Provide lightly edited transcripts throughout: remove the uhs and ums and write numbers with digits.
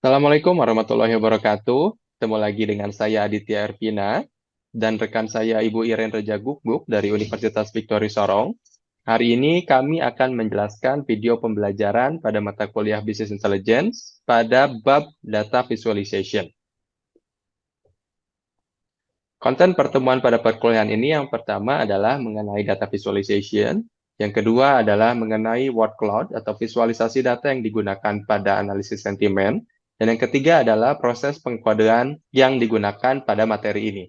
Assalamualaikum warahmatullahi wabarakatuh. Ketemu lagi dengan saya Aditya Ervina dan rekan saya Ibu Iren Reja Guguk dari Universitas Victory Sorong. Hari ini kami akan menjelaskan video pembelajaran pada mata kuliah Business Intelligence pada bab Data Visualization. Konten pertemuan pada perkuliahan ini yang pertama adalah mengenai data visualization, yang kedua adalah mengenai word cloud atau visualisasi data yang digunakan pada analisis sentimen, dan yang ketiga adalah proses pengkodean yang digunakan pada materi ini.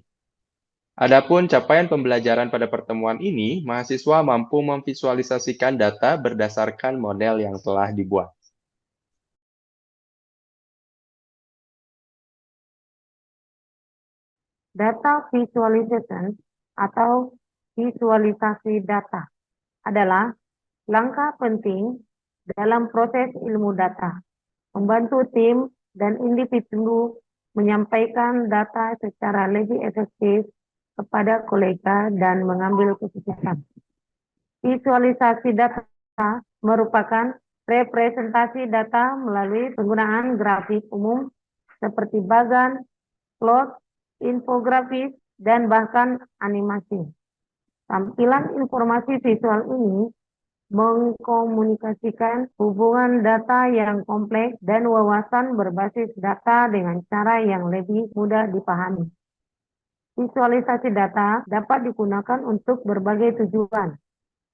Adapun capaian pembelajaran pada pertemuan ini, mahasiswa mampu memvisualisasikan data berdasarkan model yang telah dibuat. Data visualization atau visualisasi data adalah langkah penting dalam proses ilmu data, membantu tim dan individu menyampaikan data secara lebih efektif kepada kolega dan mengambil keputusan. Visualisasi data merupakan representasi data melalui penggunaan grafik umum seperti bagan, plot, infografis, dan bahkan animasi. Tampilan informasi visual ini mengkomunikasikan hubungan data yang kompleks dan wawasan berbasis data dengan cara yang lebih mudah dipahami. Visualisasi data dapat digunakan untuk berbagai tujuan,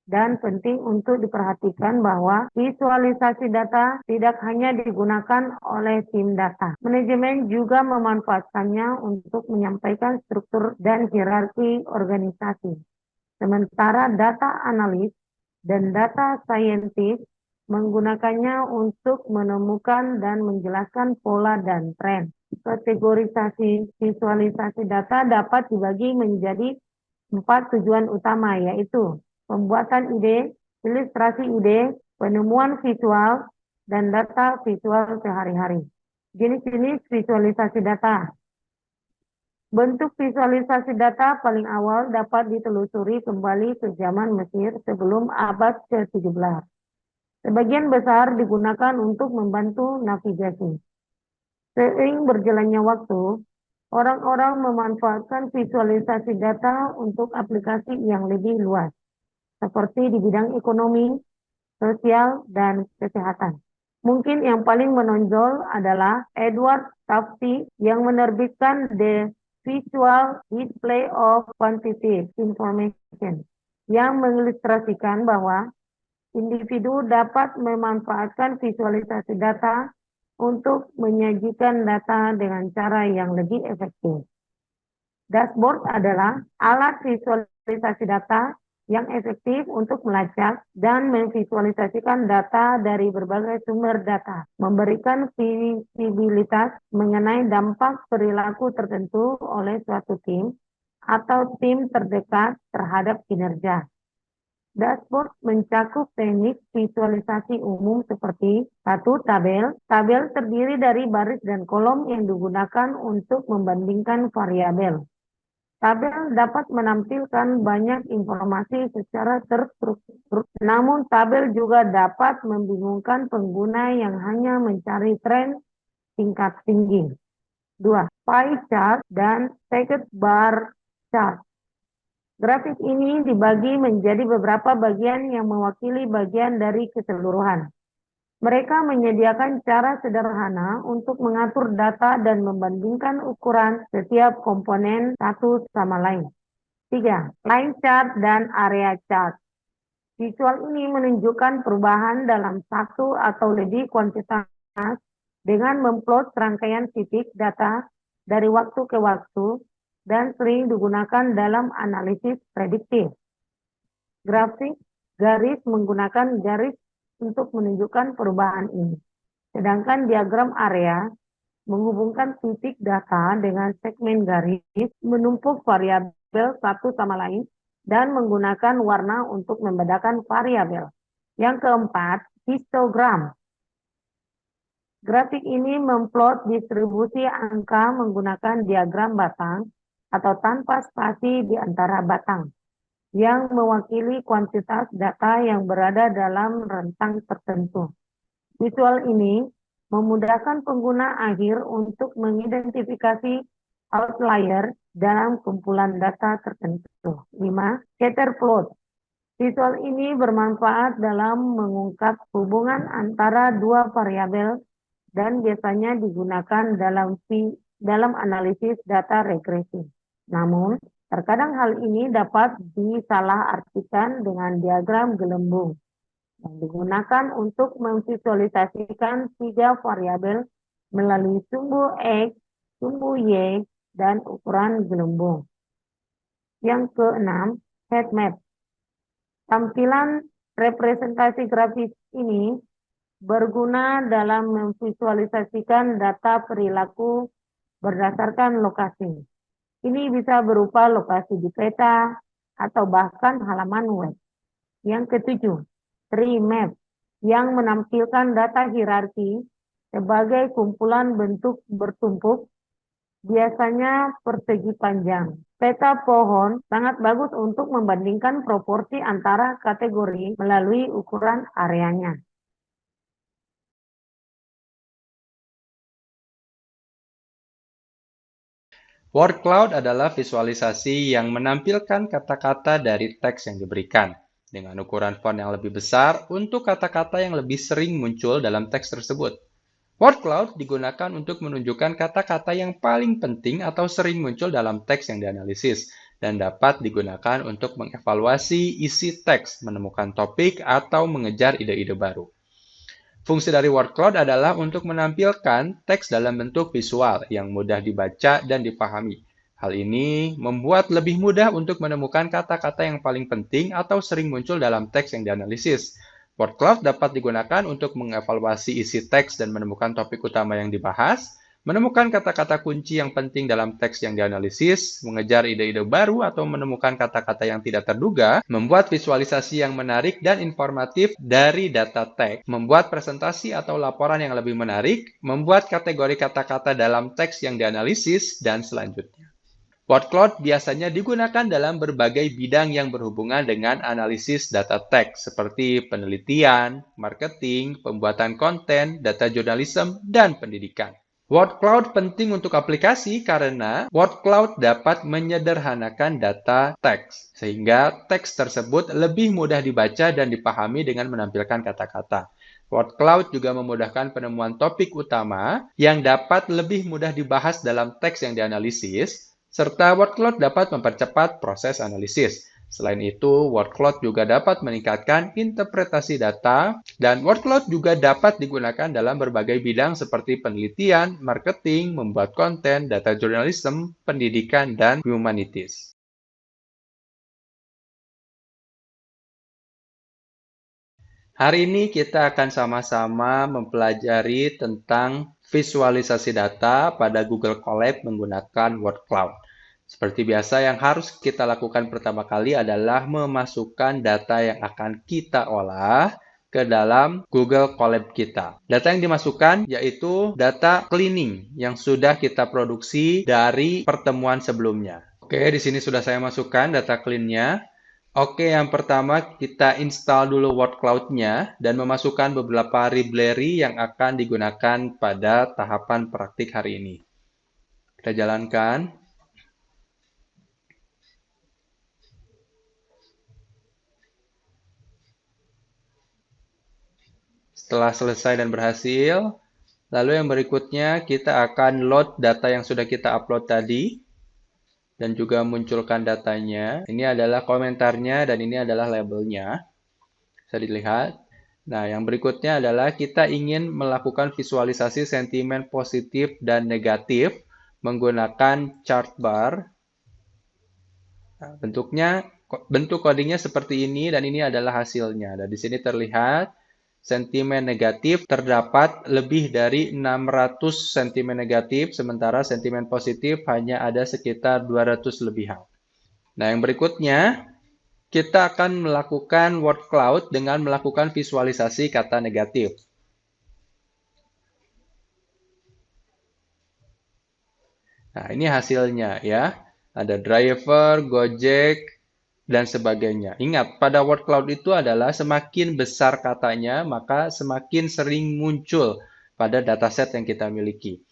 dan penting untuk diperhatikan bahwa visualisasi data tidak hanya digunakan oleh tim data. Manajemen juga memanfaatkannya untuk menyampaikan struktur dan hierarki organisasi. Sementara data analis dan data scientist menggunakannya untuk menemukan dan menjelaskan pola dan tren. Kategorisasi visualisasi data dapat dibagi menjadi 4 tujuan utama, yaitu pembuatan ide, ilustrasi ide, penemuan visual, dan data visual sehari-hari. Jenis-jenis visualisasi data. Bentuk visualisasi data paling awal dapat ditelusuri kembali ke zaman Mesir sebelum abad ke-17. Sebagian besar digunakan untuk membantu navigasi. Seiring berjalannya waktu, orang-orang memanfaatkan visualisasi data untuk aplikasi yang lebih luas, seperti di bidang ekonomi, sosial, dan kesehatan. Mungkin yang paling menonjol adalah Edward Tufte yang menerbitkan The Visual Display of Quantitative Information, yang mengilustrasikan bahwa individu dapat memanfaatkan visualisasi data untuk menyajikan data dengan cara yang lebih efektif. Dashboard adalah alat visualisasi data yang efektif untuk melacak dan memvisualisasikan data dari berbagai sumber data, memberikan visibilitas mengenai dampak perilaku tertentu oleh suatu tim atau tim terdekat terhadap kinerja. Dashboard mencakup teknik visualisasi umum seperti satu tabel. Tabel terdiri dari baris dan kolom yang digunakan untuk membandingkan variabel. Tabel dapat menampilkan banyak informasi secara terstruktur, namun tabel juga dapat membingungkan pengguna yang hanya mencari tren tingkat tinggi. 2. Pie chart dan stacked bar chart. Grafik ini dibagi menjadi beberapa bagian yang mewakili bagian dari keseluruhan. Mereka menyediakan cara sederhana untuk mengatur data dan membandingkan ukuran setiap komponen satu sama lain. 3. Line chart dan area chart. Visual ini menunjukkan perubahan dalam satu atau lebih kuantitas dengan memplot rangkaian titik data dari waktu ke waktu dan sering digunakan dalam analisis prediktif. Grafik garis menggunakan garis untuk menunjukkan perubahan ini. Sedangkan diagram area menghubungkan titik data dengan segmen garis, menumpuk variabel satu sama lain, dan menggunakan warna untuk membedakan variabel. Yang keempat, histogram. Grafik ini memplot distribusi angka menggunakan diagram batang atau tanpa spasi di antara batang, yang mewakili kuantitas data yang berada dalam rentang tertentu. Visual ini memudahkan pengguna akhir untuk mengidentifikasi outlier dalam kumpulan data tertentu. 5. Scatter plot. Visual ini bermanfaat dalam mengungkap hubungan antara dua variabel dan biasanya digunakan dalam analisis data regresi. Namun, terkadang hal ini dapat disalahartikan dengan diagram gelembung yang digunakan untuk memvisualisasikan tiga variabel melalui sumbu X, sumbu Y, dan ukuran gelembung. Yang keenam, heat map. Tampilan representasi grafis ini berguna dalam memvisualisasikan data perilaku berdasarkan lokasi. Ini bisa berupa lokasi di peta atau bahkan halaman web. Yang ketujuh, tree map yang menampilkan data hierarki sebagai kumpulan bentuk bertumpuk, biasanya persegi panjang. Peta pohon sangat bagus untuk membandingkan proporsi antara kategori melalui ukuran areanya. Word cloud adalah visualisasi yang menampilkan kata-kata dari teks yang diberikan dengan ukuran font yang lebih besar untuk kata-kata yang lebih sering muncul dalam teks tersebut. Word cloud digunakan untuk menunjukkan kata-kata yang paling penting atau sering muncul dalam teks yang dianalisis dan dapat digunakan untuk mengevaluasi isi teks, menemukan topik, atau mengejar ide-ide baru. Fungsi dari word cloud adalah untuk menampilkan teks dalam bentuk visual yang mudah dibaca dan dipahami. Hal ini membuat lebih mudah untuk menemukan kata-kata yang paling penting atau sering muncul dalam teks yang dianalisis. Word cloud dapat digunakan untuk mengevaluasi isi teks dan menemukan topik utama yang dibahas, menemukan kata-kata kunci yang penting dalam teks yang dianalisis, mengejar ide-ide baru atau menemukan kata-kata yang tidak terduga, membuat visualisasi yang menarik dan informatif dari data teks, membuat presentasi atau laporan yang lebih menarik, membuat kategori kata-kata dalam teks yang dianalisis, dan selanjutnya. Word cloud biasanya digunakan dalam berbagai bidang yang berhubungan dengan analisis data teks, seperti penelitian, marketing, pembuatan konten, data jurnalisme, dan pendidikan. Word cloud penting untuk aplikasi karena word cloud dapat menyederhanakan data teks, sehingga teks tersebut lebih mudah dibaca dan dipahami dengan menampilkan kata-kata. Word cloud juga memudahkan penemuan topik utama yang dapat lebih mudah dibahas dalam teks yang dianalisis, serta word cloud dapat mempercepat proses analisis. Selain itu, word cloud juga dapat meningkatkan interpretasi data, dan word cloud juga dapat digunakan dalam berbagai bidang seperti penelitian, marketing, membuat konten, data jurnalisme, pendidikan, dan humanities. Hari ini kita akan sama-sama mempelajari tentang visualisasi data pada Google Colab menggunakan word cloud. Seperti biasa, yang harus kita lakukan pertama kali adalah memasukkan data yang akan kita olah ke dalam Google Colab kita. Data yang dimasukkan yaitu data cleaning yang sudah kita produksi dari pertemuan sebelumnya. Oke, di sini sudah saya masukkan data clean-nya. Oke, yang pertama kita install dulu word cloud-nya dan memasukkan beberapa library yang akan digunakan pada tahapan praktik hari ini. Kita jalankan. Setelah selesai dan berhasil, lalu yang berikutnya kita akan load data yang sudah kita upload tadi dan juga munculkan datanya. Ini adalah komentarnya dan ini adalah labelnya. Bisa dilihat. Nah, yang berikutnya adalah kita ingin melakukan visualisasi sentimen positif dan negatif menggunakan chart bar. Nah, bentuk codingnya seperti ini dan ini adalah hasilnya. Dan di sini terlihat sentimen negatif terdapat lebih dari 600 sentimen negatif, sementara sentimen positif hanya ada sekitar 200 lebihan. Nah, yang berikutnya, kita akan melakukan word cloud dengan melakukan visualisasi kata negatif. Nah, ini hasilnya ya. Ada driver, Gojek, dan sebagainya. Ingat, pada word cloud itu adalah semakin besar katanya, maka semakin sering muncul pada dataset yang kita miliki.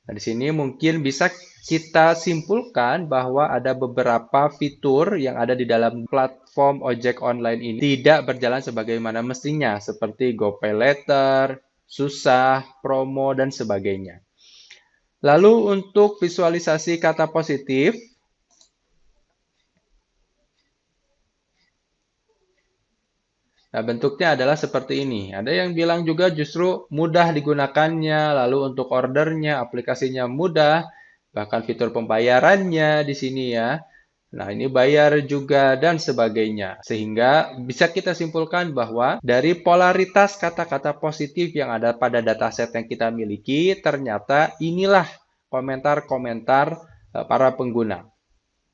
Nah, di sini mungkin bisa kita simpulkan bahwa ada beberapa fitur yang ada di dalam platform ojek online ini tidak berjalan sebagaimana mestinya, seperti GoPay Later, susah, promo, dan sebagainya. Lalu untuk visualisasi kata positif, nah, bentuknya adalah seperti ini. Ada yang bilang juga justru mudah digunakannya, lalu untuk ordernya, aplikasinya mudah, bahkan fitur pembayarannya di sini ya. Nah, ini bayar juga dan sebagainya. Sehingga bisa kita simpulkan bahwa dari polaritas kata-kata positif yang ada pada dataset yang kita miliki, ternyata inilah komentar-komentar para pengguna.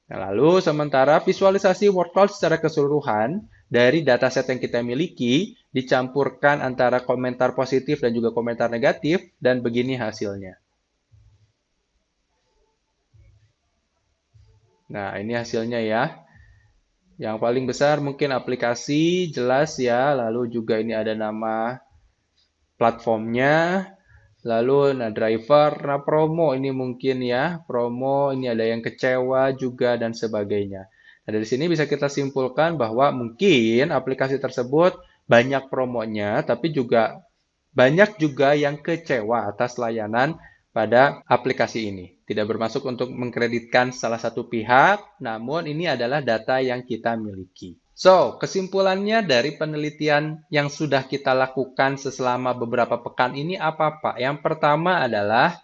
Nah, lalu sementara visualisasi word cloud secara keseluruhan dari dataset yang kita miliki dicampurkan antara komentar positif dan juga komentar negatif, dan begini hasilnya. Nah, ini hasilnya ya. Yang paling besar mungkin aplikasi, jelas ya. Lalu juga ini ada nama platformnya. Lalu, nah driver, nah promo ini mungkin ya. Promo, ini ada yang kecewa juga dan sebagainya. Nah, dari sini bisa kita simpulkan bahwa mungkin aplikasi tersebut banyak promonya, tapi juga banyak juga yang kecewa atas layanan pada aplikasi ini. Tidak bermaksud untuk mengkreditkan salah satu pihak, namun ini adalah data yang kita miliki. So, kesimpulannya dari penelitian yang sudah kita lakukan selama beberapa pekan ini apa, Pak? Yang pertama adalah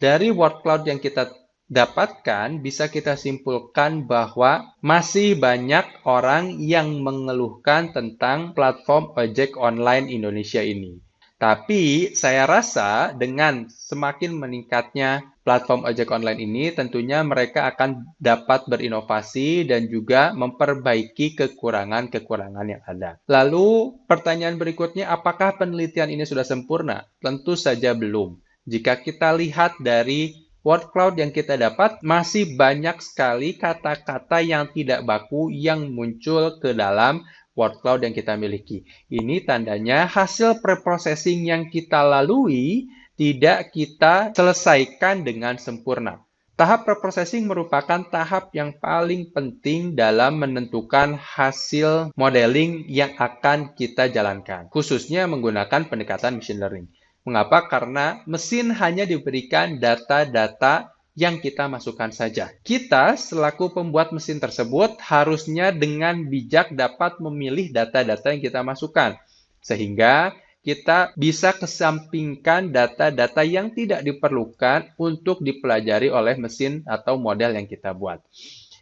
dari word cloud yang kita dapatkan, bisa kita simpulkan bahwa masih banyak orang yang mengeluhkan tentang platform ojek online Indonesia ini. Tapi saya rasa dengan semakin meningkatnya platform ojek online ini, tentunya mereka akan dapat berinovasi dan juga memperbaiki kekurangan-kekurangan yang ada. Lalu pertanyaan berikutnya, apakah penelitian ini sudah sempurna? Tentu saja belum. Jika kita lihat dari word cloud yang kita dapat, masih banyak sekali kata-kata yang tidak baku yang muncul ke dalam word cloud yang kita miliki. Ini tandanya hasil preprocessing yang kita lalui tidak kita selesaikan dengan sempurna. Tahap preprocessing merupakan tahap yang paling penting dalam menentukan hasil modeling yang akan kita jalankan, khususnya menggunakan pendekatan machine learning. Mengapa? Karena mesin hanya diberikan data-data yang kita masukkan saja. Kita selaku pembuat mesin tersebut harusnya dengan bijak dapat memilih data-data yang kita masukkan. Sehingga kita bisa kesampingkan data-data yang tidak diperlukan untuk dipelajari oleh mesin atau model yang kita buat.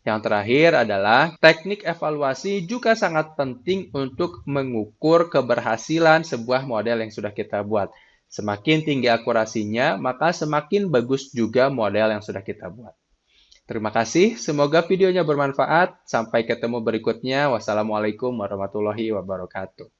Yang terakhir adalah teknik evaluasi juga sangat penting untuk mengukur keberhasilan sebuah model yang sudah kita buat. Semakin tinggi akurasinya, maka semakin bagus juga model yang sudah kita buat. Terima kasih, semoga videonya bermanfaat. Sampai ketemu berikutnya. Wassalamualaikum warahmatullahi wabarakatuh.